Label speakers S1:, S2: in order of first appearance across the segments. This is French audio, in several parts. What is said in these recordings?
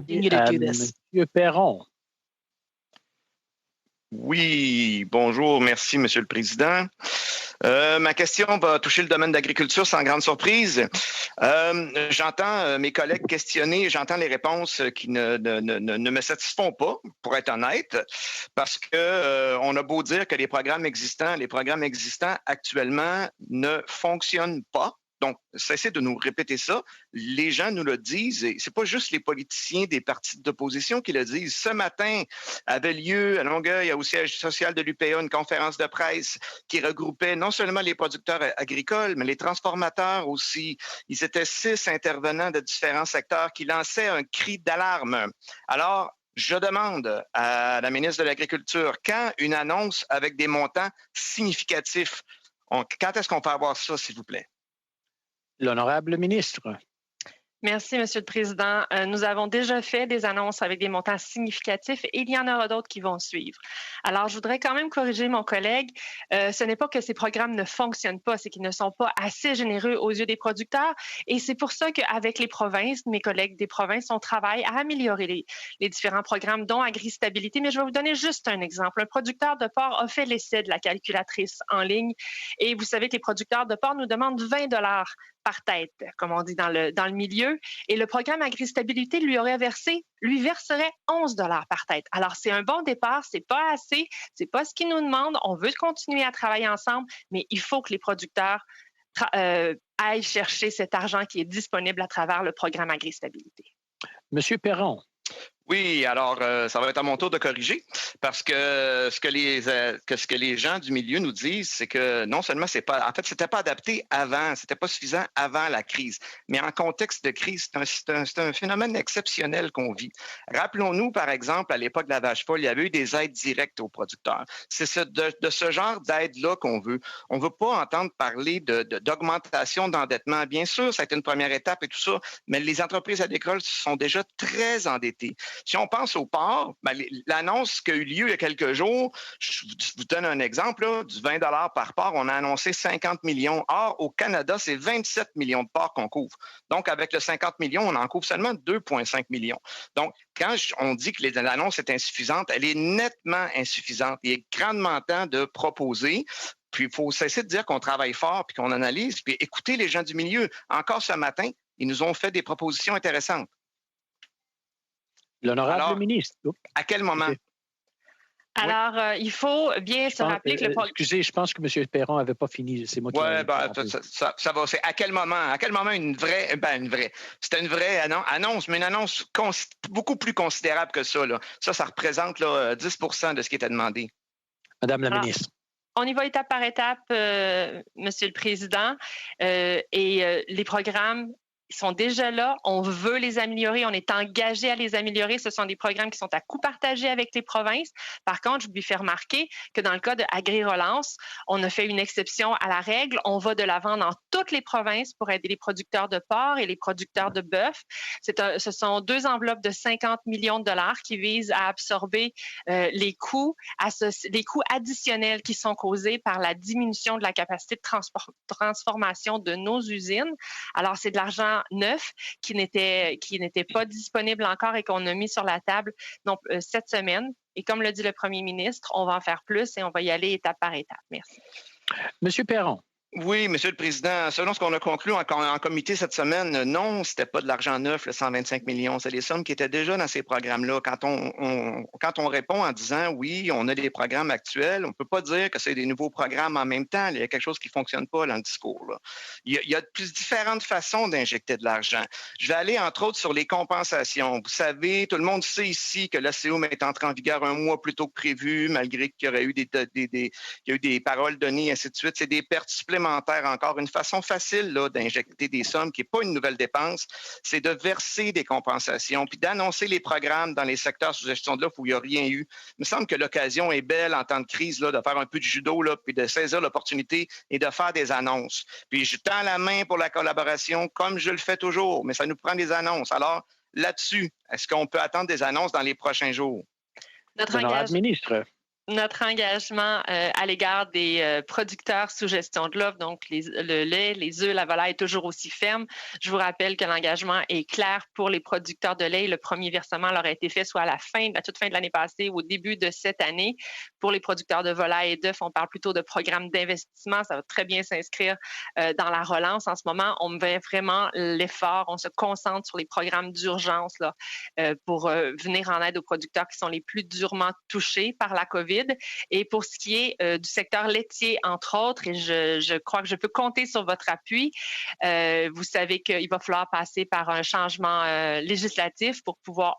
S1: You to do this.
S2: Monsieur Perron.
S3: Oui, bonjour, merci, Monsieur le Président. Ma question va toucher le domaine d'agriculture sans grande surprise. J'entends mes collègues questionner, j'entends les réponses qui ne me satisfont pas, pour être honnête, parce que on a beau dire que les programmes existants actuellement ne fonctionnent pas. Donc, cessez de nous répéter ça. Les gens nous le disent, et c'est pas juste les politiciens des partis d'opposition qui le disent. Ce matin avait lieu à Longueuil, au siège social de l'UPA, une conférence de presse qui regroupait non seulement les producteurs agricoles, mais les transformateurs aussi. Ils étaient 6 intervenants de différents secteurs qui lançaient un cri d'alarme. Alors, je demande à la ministre de l'Agriculture, quand une annonce avec des montants significatifs, quand est-ce qu'on peut avoir ça, s'il vous plaît?
S2: L'honorable ministre.
S4: Merci, Monsieur le Président. Nous avons déjà fait des annonces avec des montants significatifs et il y en aura d'autres qui vont suivre. Alors, je voudrais quand même corriger mon collègue. Ce n'est pas que ces programmes ne fonctionnent pas, c'est qu'ils ne sont pas assez généreux aux yeux des producteurs. Et c'est pour ça qu'avec les provinces, mes collègues des provinces, on travaille à améliorer les différents programmes, dont AgriStabilité. Mais je vais vous donner juste un exemple. Un producteur de porc a fait l'essai de la calculatrice en ligne. Et vous savez que les producteurs de porc nous demandent 20 $ par tête, comme on dit dans le milieu. Et le programme AgriStabilité lui verserait 11 $ par tête. Alors, c'est un bon départ, c'est pas assez, c'est pas ce qu'ils nous demandent. On veut continuer à travailler ensemble, mais il faut que les producteurs aillent chercher cet argent qui est disponible à travers le programme AgriStabilité.
S2: Monsieur Perron.
S3: Oui, alors ça va être à mon tour de corriger parce que ce que les gens du milieu nous disent, c'est que non seulement c'était pas adapté avant, c'était pas suffisant avant la crise, mais en contexte de crise, c'est un phénomène exceptionnel qu'on vit. Rappelons-nous, par exemple, à l'époque de la vache folle, il y avait eu des aides directes aux producteurs. C'est de ce genre d'aide-là qu'on veut. On veut pas entendre parler d'augmentation d'endettement. Bien sûr, ça a été une première étape et tout ça, mais les entreprises agricoles sont déjà très endettées. Si on pense au porc, l'annonce qui a eu lieu il y a quelques jours, je vous donne un exemple, là, du 20 $ par porc, on a annoncé 50 millions. Or, au Canada, c'est 27 millions de porcs qu'on couvre. Donc, avec le 50 millions, on en couvre seulement 2,5 millions. Donc, quand on dit que l'annonce est insuffisante, elle est nettement insuffisante. Il est grandement temps de proposer. Puis, il faut cesser de dire qu'on travaille fort puis qu'on analyse, puis écouter les gens du milieu. Encore ce matin, ils nous ont fait des propositions intéressantes.
S2: L'honorable ministre.
S3: À quel moment?
S4: Alors, il faut bien se rappeler que le programme...
S2: Excusez, je pense que M. Perron n'avait pas fini. C'est moi qui...
S3: ça va. C'est à quel moment? À quel moment c'était une vraie annonce, mais une annonce beaucoup plus considérable que ça. Là. Ça représente 10 % de ce qui était demandé.
S2: Madame la ministre.
S4: On y va étape par étape, Monsieur le Président. Les programmes sont déjà là. On veut les améliorer. On est engagé à les améliorer. Ce sont des programmes qui sont à coût partagé avec les provinces. Par contre, je lui fais remarquer que dans le cas de Agri-Relance, on a fait une exception à la règle. On va de l'avant dans toutes les provinces pour aider les producteurs de porc et les producteurs de bœuf. Ce sont 2 enveloppes de 50 millions de $ qui visent à absorber les coûts additionnels qui sont causés par la diminution de la capacité de transformation de nos usines. Alors, c'est de l'argent neuf qui n'était pas disponible encore et qu'on a mis sur la table cette semaine. Et comme le dit le premier ministre, on va en faire plus et on va y aller étape par étape. Merci.
S2: Monsieur Perron.
S3: Oui, Monsieur le Président, selon ce qu'on a conclu en comité cette semaine, non, c'était pas de l'argent neuf, le 125 millions. C'est des sommes qui étaient déjà dans ces programmes-là. Quand on répond en disant oui, on a des programmes actuels, on peut pas dire que c'est des nouveaux programmes en même temps. Il y a quelque chose qui fonctionne pas dans le discours. Là. Il y a plus différentes façons d'injecter de l'argent. Je vais aller entre autres sur les compensations. Vous savez, tout le monde sait ici que l'ACOM est entré en vigueur 1 mois plus tôt que prévu, malgré qu'il y aurait eu des paroles données, et ainsi de suite. C'est des pertes supplémentaires. Encore une façon facile là, d'injecter des sommes qui n'est pas une nouvelle dépense, c'est de verser des compensations puis d'annoncer les programmes dans les secteurs sous gestion de l'offre où il n'y a rien eu. Il me semble que l'occasion est belle en temps de crise là, de faire un peu de judo là, puis de saisir l'opportunité et de faire des annonces. Puis je tends la main pour la collaboration comme je le fais toujours, mais ça nous prend des annonces. Alors là-dessus, est-ce qu'on peut attendre des annonces dans les prochains jours?
S2: Honorable ministre.
S4: Notre engagement à l'égard des producteurs sous gestion de l'offre, donc le lait, les œufs, la volaille, est toujours aussi ferme. Je vous rappelle que l'engagement est clair pour les producteurs de lait. Le premier versement leur a été fait soit à la toute fin de l'année passée ou au début de cette année. Pour les producteurs de volaille et d'œufs, on parle plutôt de programme d'investissement. Ça va très bien s'inscrire dans la relance. En ce moment, on met vraiment l'effort. On se concentre sur les programmes d'urgence là, pour venir en aide aux producteurs qui sont les plus durement touchés par la COVID. Et pour ce qui est du secteur laitier, entre autres, et je crois que je peux compter sur votre appui, vous savez qu'il va falloir passer par un changement législatif pour pouvoir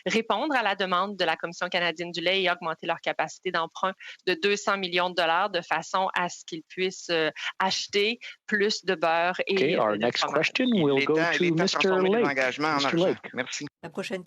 S4: répondre à la demande de la Commission canadienne du lait et augmenter leur capacité d'emprunt de 200 millions de dollars de façon à ce qu'ils puissent acheter plus de beurre et
S2: Okay, our
S4: de
S2: next
S4: fromage.
S2: question will go to Mr. Lake.
S3: Merci.
S1: La prochaine